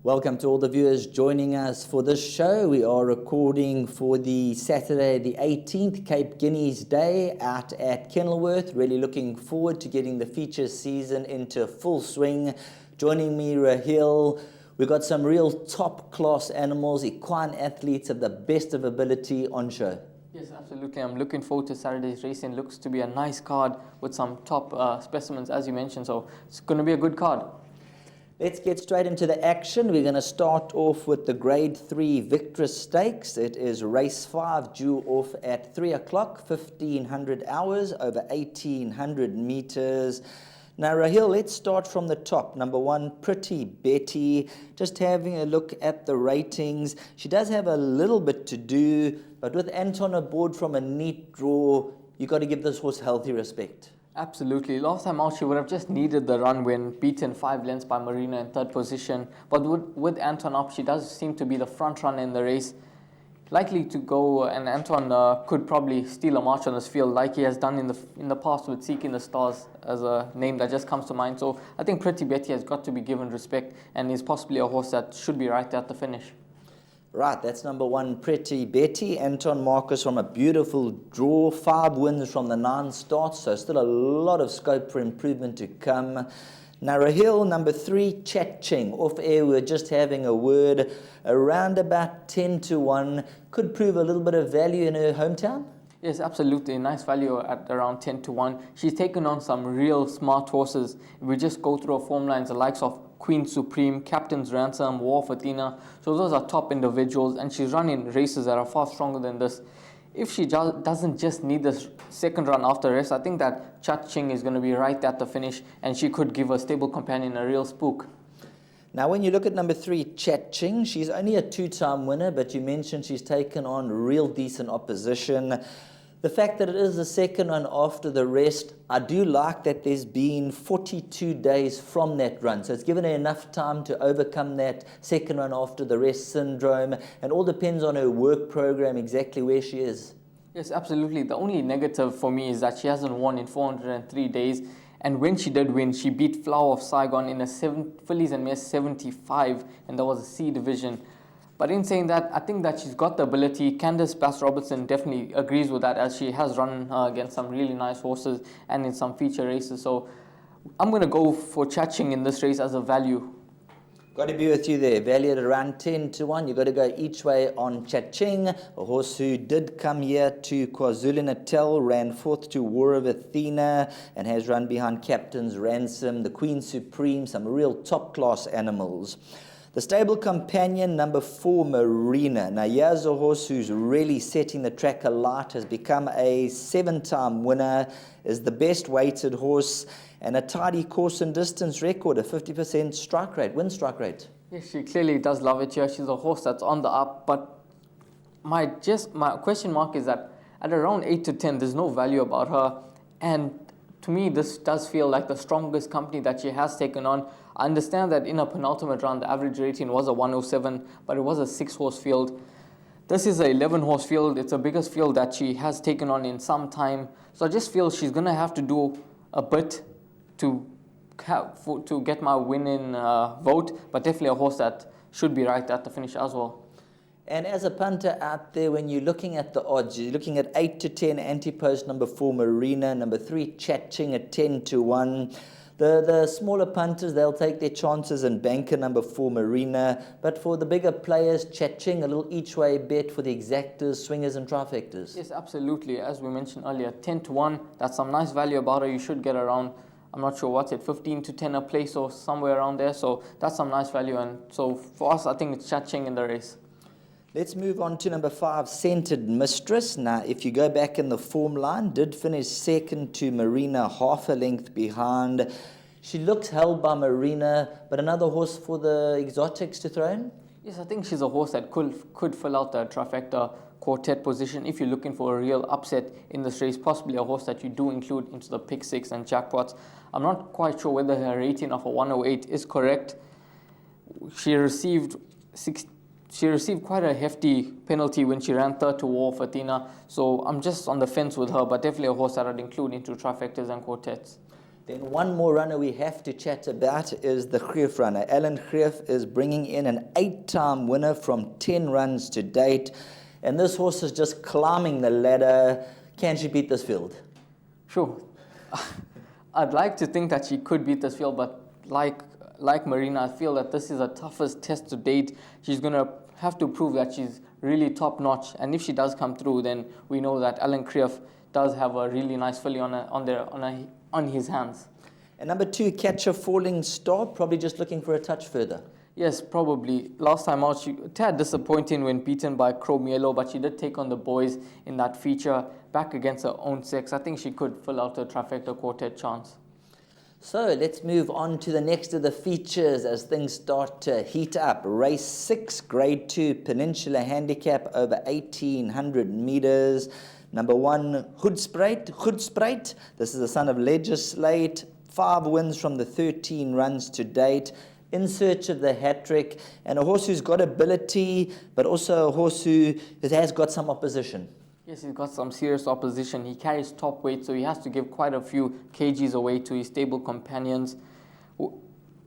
Welcome to all the viewers joining us for this show. We are recording for the Saturday the 18th, Cape Guineas Day out at Kenilworth. Really looking forward to getting the feature season into full swing. Joining me, Rahil. We've got some real top class animals, equine athletes of the best of ability on show. Yes, absolutely. I'm looking forward to Saturday's racing. Looks to be a nice card with some top specimens, as you mentioned. So it's going to be a good card. Let's get straight into the action. We're going to start off with the Grade 3 Victress Stakes. It is race 5 due off at 3 o'clock, 1500 hours, over 1800 meters. Now, Rahil, let's start from the top. Number 1, Pretty Betty. Just having a look at the ratings. She does have a little bit to do, but with Anton aboard from a neat draw, you got to give this horse healthy respect. Absolutely. Last time out, she would have just needed the run win, beaten 5 lengths by Marina in third position. But with Anton up, she does seem to be the front runner in the race. Likely to go, and Anton could probably steal a march on this field like he has done in the past with Seeking the Stars as a name that just comes to mind. So I think Pretty Betty has got to be given respect and is possibly a horse that should be right at the finish. Right, that's number 1, Pretty Betty. Anton Marcus from a beautiful draw, 5 wins from the 9 starts, so still a lot of scope for improvement to come. Narahil, number 3, Chat Ching. Off air, we were just having a word. Around about 10 to 1. Could prove a little bit of value in her hometown? Yes, absolutely. Nice value at around 10 to 1. She's taken on some real smart horses. If we just go through her form lines, the likes of Queen Supreme, Captain's Ransom, War of Athena. So those are top individuals, and she's running races that are far stronger than this. If she doesn't just need this second run after rest, I think that Chat Ching is going to be right at the finish, and she could give a stable companion a real spook. Now, when you look at number 3, Chat Ching, she's only a 2-time winner, but you mentioned she's taken on real decent opposition. The fact that it is the second one after the rest, I do like that there's been 42 days from that run. So it's given her enough time to overcome that second run after the rest syndrome. And all depends on her work program, exactly where she is. Yes, absolutely. The only negative for me is that she hasn't won in 403 days. And when she did win, she beat Flower of Saigon in a fillies and mares 75, and that was a C division. But in saying that, I think that she's got the ability. Candice Bass-Robertson definitely agrees with that, as she has run against some really nice horses and in some feature races. So I'm going to go for Chat Ching in this race as a value. Got to be with you there. Valued at around 10 to 1. You've got to go each way on Chat Ching, a horse who did come here to KwaZulu-Natal, ran 4th to War of Athena, and has run behind Captain's Ransom, the Queen Supreme, some real top-class animals. The stable companion, number 4, Marina. Now, here's a horse who's really setting the track alight, has become a 7-time winner, is the best weighted horse, and a tidy course and distance record, a 50% strike rate, win strike rate. Yes, she clearly does love it here. She's a horse that's on the up, but my question mark is that at around 8 to 10, there's no value about her, and to me, this does feel like the strongest company that she has taken on. I understand that in a penultimate round, the average rating was a 107, but it was a 6-horse field. This is a 11-horse field. It's the biggest field that she has taken on in some time. So I just feel she's going to have to do a bit to get my winning vote, but definitely a horse that should be right at the finish as well. And as a punter out there, when you're looking at the odds, you're looking at 8 to 10, anti-post number 4, Marina, number 3, Chat Ching at 10 to 1. The smaller punters, they'll take their chances and banker number 4, Marina. But for the bigger players, Chat Ching, a little each-way bet for the exactors, swingers and trifectors. Yes, absolutely. As we mentioned earlier, 10 to 1, that's some nice value about her. You should get around, I'm not sure what's it, 15 to 10 a place or somewhere around there. So that's some nice value. And so for us, I think it's Chat Ching in the race. Let's move on to number 5, Scented Mistress. Now, if you go back in the form line, did finish second to Marina, half a length behind. She looks held by Marina, but another horse for the exotics to throw in? Yes, I think she's a horse that could fill out the trifecta quartet position if you're looking for a real upset in this race, possibly a horse that you do include into the pick 6 and jackpots. I'm not quite sure whether her rating of a 108 is correct. She received quite a hefty penalty when she ran 3rd to War of Athena, so I'm just on the fence with her, but definitely a horse that I'd include into trifectas and quartets. Then one more runner we have to chat about is the Greef runner. Alan Greef is bringing in an 8-time winner from 10 runs to date. And this horse is just climbing the ladder. Can she beat this field? Sure. I'd like to think that she could beat this field, but like Marina, I feel that this is the toughest test to date. She's going to have to prove that she's really top-notch. And if she does come through, then we know that Alan Greef does have a really nice filly on his hands. And number 2, Catch a Falling Star, probably just looking for a touch further. Yes, probably. Last time out, she tad disappointing when beaten by Chrome Yellow, but she did take on the boys in that feature back against her own sex. I think she could fill out a trifecta quartet chance. So let's move on to the next of the features as things start to heat up. Race 6, Grade 2, Peninsula Handicap over 1,800 meters. Number 1, Hoedspruit. This is the son of Legislate. 5 wins from the 13 runs to date. In search of the hat-trick, and a horse who's got ability, but also a horse who has got some opposition. Yes, he's got some serious opposition. He carries top weight, so he has to give quite a few kgs away to his stable companions.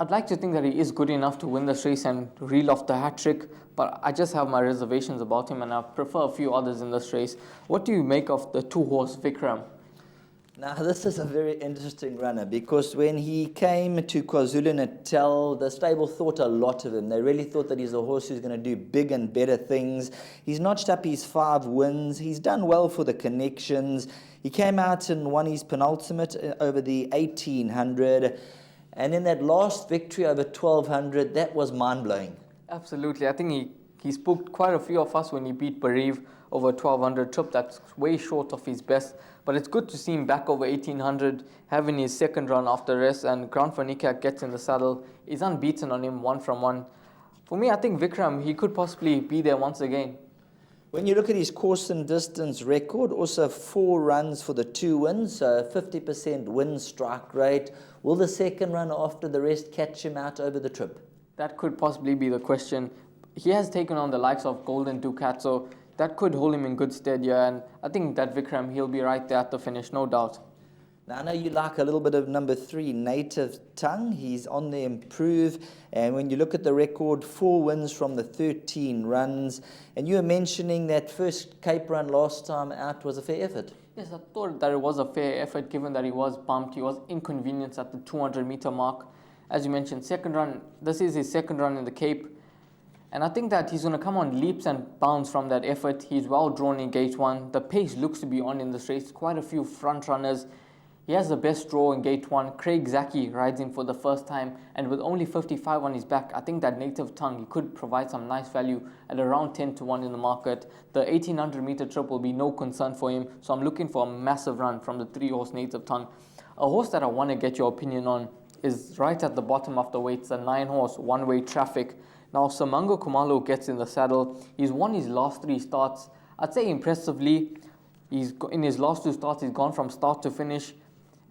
I'd like to think that he is good enough to win this race and reel off the hat-trick, but I just have my reservations about him, and I prefer a few others in this race. What do you make of the 2-horse Vikram? Now, this is a very interesting runner because when he came to KwaZulu-Natal, the stable thought a lot of him. They really thought that he's a horse who's going to do big and better things. He's notched up his 5 wins. He's done well for the connections. He came out and won his penultimate over the 1,800. And in that last victory over 1,200, that was mind-blowing. Absolutely. I think he spooked quite a few of us when he beat Bereave over 1,200 trip. That's way short of his best. But it's good to see him back over 1,800, having his second run after rest, and Grant van Niekerk gets in the saddle. He's unbeaten on him, 1 from 1. For me, I think Vikram, he could possibly be there once again. When you look at his course and distance record, also 4 runs for the 2 wins, so 50% win strike rate. Will the second run after the rest catch him out over the trip? That could possibly be the question. He has taken on the likes of Golden Ducat, so that could hold him in good stead, yeah, and I think that Vikram, he'll be right there at the finish, no doubt. Now, I know you like a little bit of number 3, Native Tongue. He's on the improve, and when you look at the record, 4 wins from the 13 runs, and you were mentioning that first Cape run last time out was a fair effort. Yes, I thought that it was a fair effort given that he was bumped, he was inconvenienced at the 200-meter mark. As you mentioned, second run, this is his second run in the Cape. And I think that he's going to come on leaps and bounds from that effort. He's well drawn in gate 1. The pace looks to be on in this race. Quite a few front runners. He has the best draw in gate 1. Craig Zaki rides in for the first time. And with only 55 on his back, I think that Native Tongue, he could provide some nice value at around 10 to 1 in the market. The 1,800 meter trip will be no concern for him. So I'm looking for a massive run from the 3-horse Native Tongue. A horse that I want to get your opinion on is right at the bottom of the weights, the 9-horse One-Way Traffic. Now, Samango Kumalo gets in the saddle. He's won his last 3 starts. I'd say impressively. In his last 2 starts, he's gone from start to finish.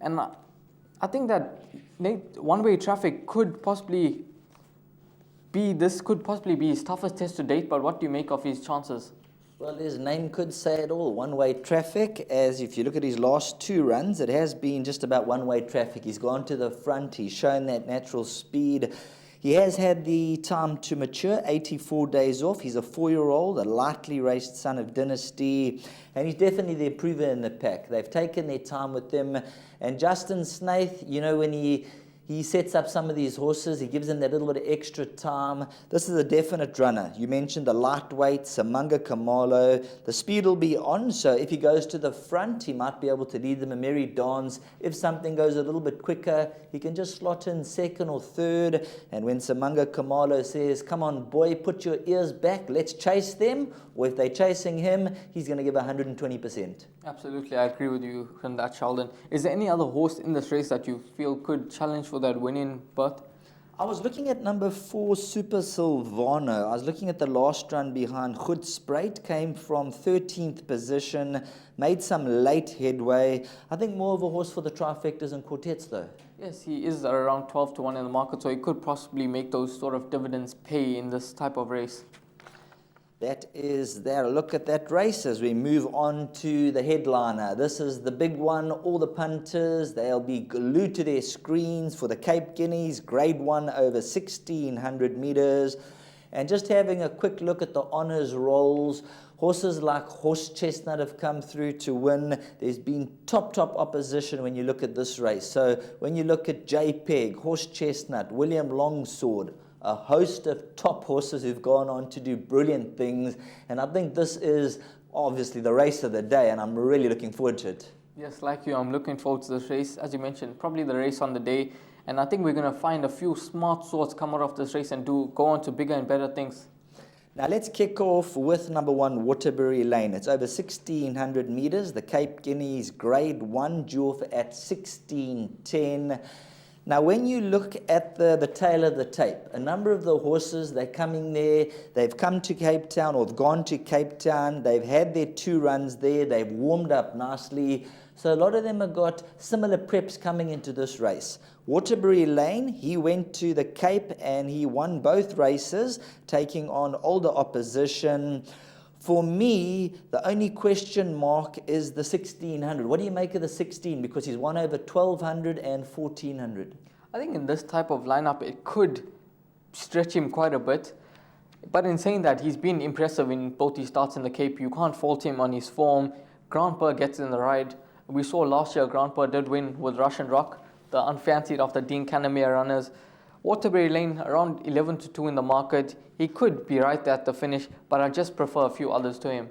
And I think that One-Way Traffic could possibly be his toughest test to date. But what do you make of his chances? Well, his name could say it all, One-Way Traffic, as if you look at his last 2 runs, it has been just about one-way traffic. He's gone to the front, he's shown that natural speed. He has had the time to mature, 84 days off. He's a 4-year-old, a lightly raced son of Dynasty, and he's definitely the improver in the pack. They've taken their time with him. And Justin Snaith, you know, when he sets up some of these horses, he gives them that little bit of extra time. This is a definite runner. You mentioned the lightweight, Samanga Kamalo. The speed will be on, so if he goes to the front, he might be able to lead them a merry dance. If something goes a little bit quicker, he can just slot in second or third. And when Samanga Kamalo says, come on, boy, put your ears back, let's chase them, or if they're chasing him, he's going to give 120%. Absolutely, I agree with you on that, Sheldon. Is there any other horse in this race that you feel could challenge for that winning berth? I was looking at number 4, Super Silvano. I was looking at the last run behind Hoedspruit, came from 13th position, made some late headway. I think more of a horse for the trifectas and quartets though. Yes, he is around 12 to 1 in the market, so he could possibly make those sort of dividends pay in this type of race. That is there. Look at that race as we move on to the headliner. This is the big one. All the punters, they'll be glued to their screens for the Cape Guineas, Grade 1 over 1,600 meters. And just having a quick look at the honours rolls, horses like Horse Chestnut have come through to win. There's been top opposition when you look at this race. So when you look at JPEG, Horse Chestnut, William Longsword, a host of top horses who've gone on to do brilliant things. And I think this is obviously the race of the day, and I'm really looking forward to it. Yes, like you, I'm looking forward to this race. As you mentioned, probably the race on the day. And I think we're going to find a few smart swords come out of this race and go on to bigger and better things. Now let's kick off with number 1, Waterbury Lane. It's over 1,600 meters. The Cape Guineas Grade 1 due off at 16:10. Now, when you look at the tail of the tape, a number of the horses, they're coming there, they've come to Cape Town or have gone to Cape Town, they've had their 2 runs there, they've warmed up nicely. So a lot of them have got similar preps coming into this race. Waterbury Lane, he went to the Cape and he won both races, taking on older opposition. For me, the only question mark is the 1,600. What do you make of the 16? Because he's won over 1,200 and 1,400. I think in this type of lineup, it could stretch him quite a bit. But in saying that, he's been impressive in both his starts in the Cape. You can't fault him on his form. Grand Pur gets in the ride. We saw last year Grand Pur did win with Russian Rock, the unfancied of the Dean Canamere runners. Waterbury Lane, around 11-2 in the market. He could be right at the finish, but I just prefer a few others to him.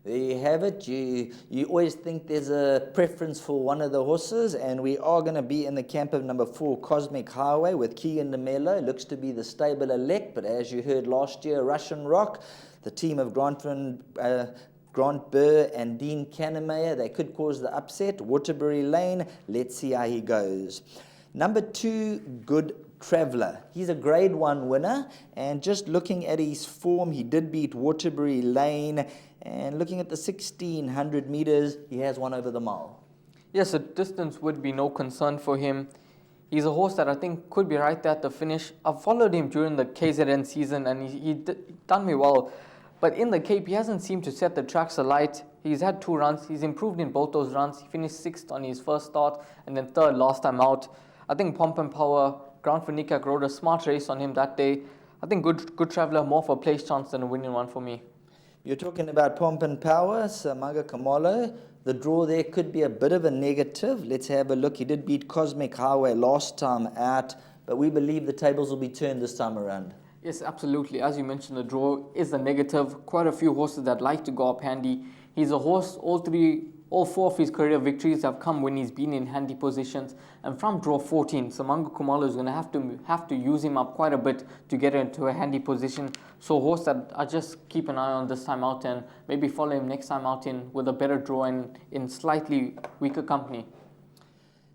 There you have it. You always think there's a preference for one of the horses, and we are going to be in the camp of number 4, Cosmic Highway, with Keegan DeMello. Looks to be the stable elect, but as you heard last year, Russian Rock, the team of Grant Burr and Dean Canamere, they could cause the upset. Waterbury Lane, let's see how he goes. Number 2, Good Traveller. He's a Grade 1 winner, and just looking at his form, he did beat Waterbury Lane, and looking at the 1,600 meters, he has won over the mile. Yes, the distance would be no concern for him. He's a horse that I think could be right at the finish. I've followed him during the KZN season, and he done me well. But in the Cape, he hasn't seemed to set the tracks alight. He's had 2 runs. He's improved in both those runs. He finished 6th on his first start and then 3rd last time out. I think Pomp and Power, Grant Van Niekerk rode a smart race on him that day. I think Good Traveller, more for a place chance than a winning one for me. You're talking about Pomp and Power, Samaga Kamolo. The draw there could be a bit of a negative. Let's have a look. He did beat Cosmic Highway last time out, but we believe the tables will be turned this time around. Yes, absolutely. As you mentioned, the draw is a negative. Quite a few horses that like to go up handy. He's a horse, all 4 of his career victories have come when he's been in handy positions. And from draw 14, Samango Kumalo is going to have to use him up quite a bit to get into a handy position. So a horse that I just keep an eye on this time out and maybe follow him next time out with a better draw and in slightly weaker company.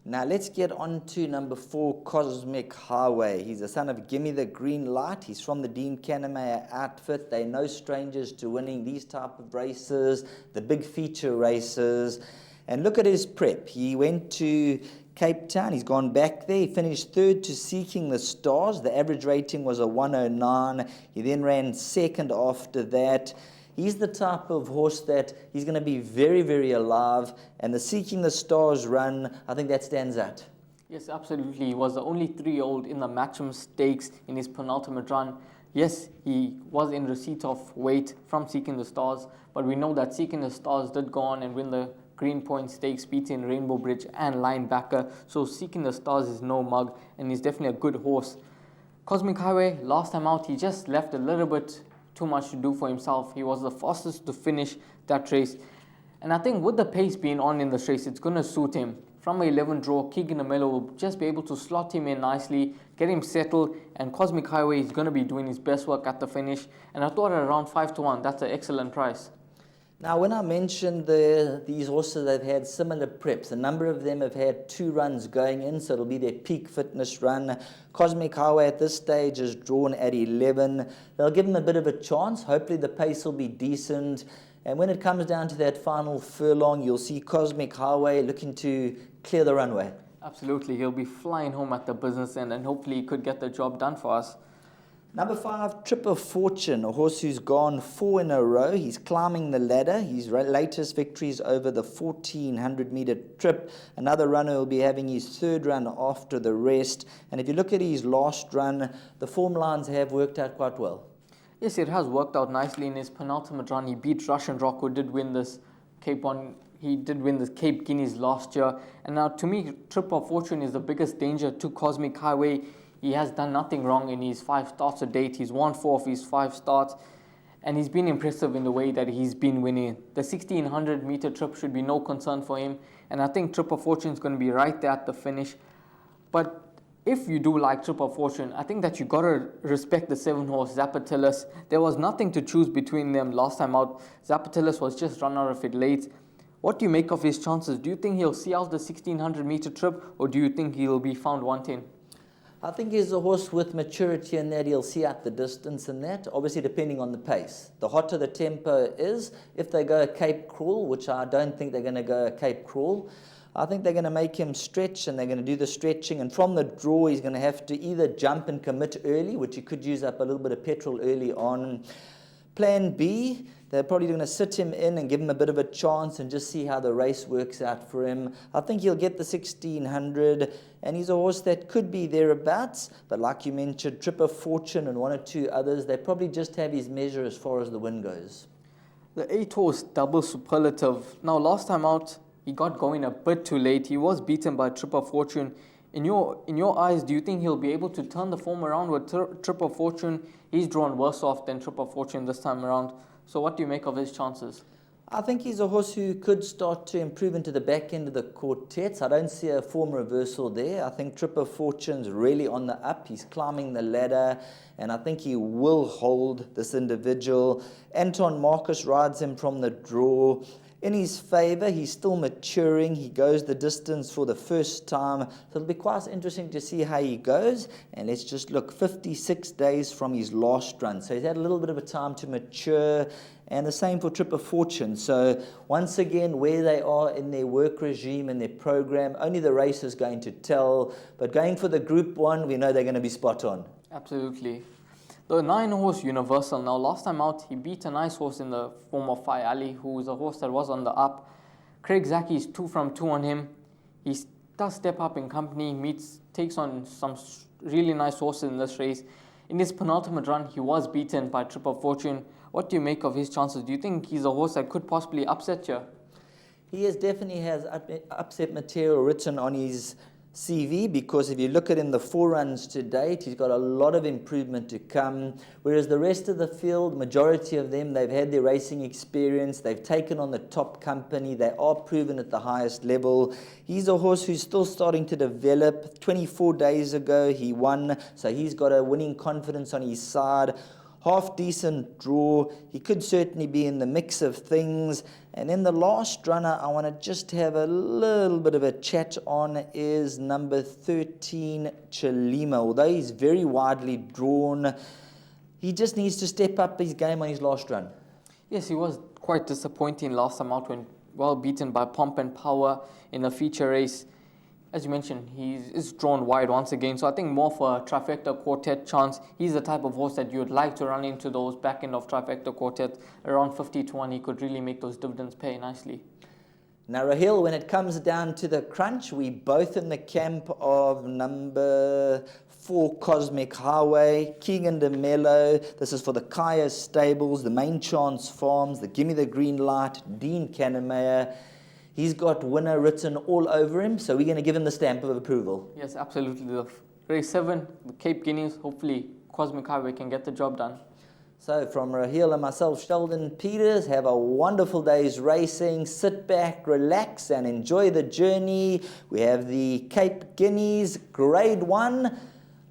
Now let's get on to number 4, Cosmic Highway. He's the son of Gimme the Green Light. He's from the Dean Canamere outfit. They're no strangers to winning these type of races, the big feature races. And look at his prep. He went to Cape Town. He's gone back there. He finished 3rd to Seeking the Stars. The average rating was a 109. He then ran 2nd after that. He's the type of horse that he's going to be very, very alive. And the Seeking the Stars run, I think that stands out. Yes, absolutely. He was the only 3-year-old in the Matchroom Stakes in his penultimate run. Yes, he was in receipt of weight from Seeking the Stars, but we know that Seeking the Stars did go on and win the Greenpoint Stakes, beating Rainbow Bridge and Linebacker. So Seeking the Stars is no mug, and he's definitely a good horse. Cosmic Highway, last time out, he just left a little bit too much to do for himself. He was the fastest to finish that race. And I think with the pace being on in this race, it's going to suit him. From an 11 draw, Keegan DeMello will just be able to slot him in nicely, get him settled, and Cosmic Highway is going to be doing his best work at the finish. And I thought at around 5-1, that's an excellent price. Now, when I mentioned these horses, they've had similar preps. A number of them have had 2 runs going in, so it'll be their peak fitness run. Cosmic Highway at this stage is drawn at 11. They'll give him a bit of a chance. Hopefully the pace will be decent. And when it comes down to that final furlong, you'll see Cosmic Highway looking to clear the runway. Absolutely. He'll be flying home at the business end, and hopefully he could get the job done for us. Number 5, Trip of Fortune, a horse who's gone 4 in a row. He's climbing the ladder. His latest victories over the 1400-meter trip. Another runner will be having his 3rd run after the rest. And if you look at his last run, the form lines have worked out quite well. Yes, it has worked out nicely in his penultimate run. He beat Russian Rock, who did win this He did win the Cape Guineas last year. And now, to me, Trip of Fortune is the biggest danger to Cosmic Highway. He has done nothing wrong in his 5 starts to date. He's won 4 of his 5 starts. And he's been impressive in the way that he's been winning. The 1600-meter trip should be no concern for him. And I think Trip of Fortune is going to be right there at the finish. But if you do like Trip of Fortune, I think that you got to respect the 7-horse Zapatilis. There was nothing to choose between them last time out. Zapatilis was just run out of it late. What do you make of his chances? Do you think he'll see out the 1600-meter trip, or do you think he'll be found wanting? I think he's a horse with maturity in that he'll see out the distance and that, obviously depending on the pace. The hotter the tempo is, if they go a Cape Crawl, which I don't think they're going to go a Cape Crawl, I think they're going to make him stretch and they're going to do the stretching. And from the draw, he's going to have to either jump and commit early, which he could use up a little bit of petrol early on. Plan B, they're probably going to sit him in and give him a bit of a chance and just see how the race works out for him. I think he'll get the 1600, and he's a horse that could be thereabouts. But like you mentioned, Trip of Fortune and 1 or 2 others, they probably just have his measure as far as the win goes. The 8-horse Double Superlative. Now, last time out, he got going a bit too late. He was beaten by Trip of Fortune. In your eyes, do you think he'll be able to turn the form around with Trip of Fortune? He's drawn worse off than Trip of Fortune this time around. So what do you make of his chances? I think he's a horse who could start to improve into the back end of the quartets. I don't see a form reversal there. I think Trip of Fortune's really on the up. He's climbing the ladder, and I think he will hold this individual. Anton Marcus rides him from the draw. In his favour, he's still maturing. He goes the distance for the first time. So it'll be quite interesting to see how he goes. And let's just look, 56 days from his last run. So he's had a little bit of a time to mature. And the same for Trip of Fortune. So once again, where they are in their work regime and their program, only the race is going to tell. But going for the Group 1, we know they're going to be spot on. Absolutely. The 9-horse Universal. Now, last time out, he beat a nice horse in the form of Fai Ali, who is a horse that was on the up. Craig Zacky's 2 from 2 on him. He does step up in company, takes on some really nice horses in this race. In his penultimate run, he was beaten by Trip of Fortune. What do you make of his chances? Do you think he's a horse that could possibly upset you? He definitely has upset material written on his CV, because if you look at him, the 4 runs to date, he's got a lot of improvement to come, whereas the rest of the field, majority of them, they've had their racing experience, they've taken on the top company, they are proven at the highest level. He's a horse who's still starting to develop. 24 days ago he won, so he's got a winning confidence on his side. Half decent draw. He could certainly be in the mix of things. And then the last runner I want to just have a little bit of a chat on is number 13, Chalima. Although he's very widely drawn, he just needs to step up his game on his last run. Yes, he was quite disappointing last time out when well beaten by Pomp and Power in a feature race. As you mentioned, he is drawn wide once again, so I think more for a trifecta quartet chance. He's the type of horse that you would like to run into those back end of trifecta quartet. Around 50 to 1, he could really make those dividends pay nicely. Now, Rahil, when it comes down to the crunch, we both in the camp of number 4, Cosmic Highway, Keegan de Mello. This is for the Kaya Stables, the Main Chance Farms, the Gimme the Green Light, Dean Kanemayer. He's got winner written all over him, so we're going to give him the stamp of approval. Yes, absolutely. The race 7, the Cape Guineas, hopefully Cosmic Highway can get the job done. So from Raheel and myself, Sheldon Peters, have a wonderful day's racing. Sit back, relax, and enjoy the journey. We have the Cape Guineas Grade 1.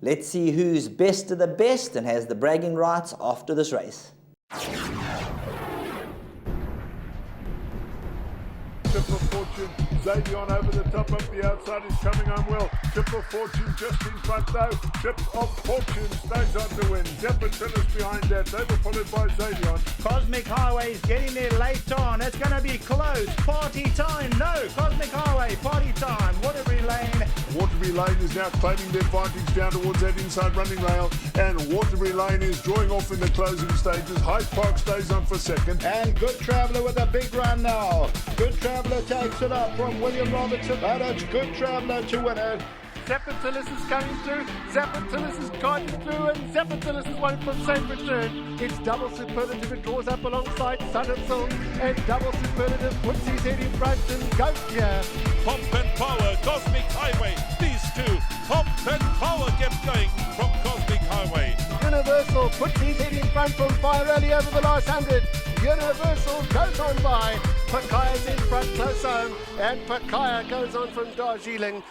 Let's see who's best of the best and has the bragging rights after this race. Tip of Fortune, Xavion over the top up the outside is coming on well. Tip of Fortune just in front though. Tip of Fortune stays on to win. Zepatilis behind that. They were followed by Xavion. Cosmic Highway is getting there late on. It's going to be close. Party time. No, Cosmic Highway, party time. Waterbury Lane. Waterbury Lane is now claiming the advantage down towards that inside running rail, and Waterbury Lane is drawing off in the closing stages. Hyde Park stays on for second. And Good Traveller with a big run now. Good Traveller takes it up from William Robertson, but it's Good Traveller to win it. Zepatilis is coming through. Zepatilis is guiding through, and Zepatilis is one from safe return. It's Double Superlative. It draws up alongside Sun and Silk, and Double Superlative puts his head in front and goes here. Pomp and Power, Cosmic Highway. These two, Pomp and Power kept going from Cosmic Highway. Universal puts his head in front from Fire Rally over the last 100. Universal goes on by. Pakaya's in front close home, and Pakaya goes on from Darjeeling.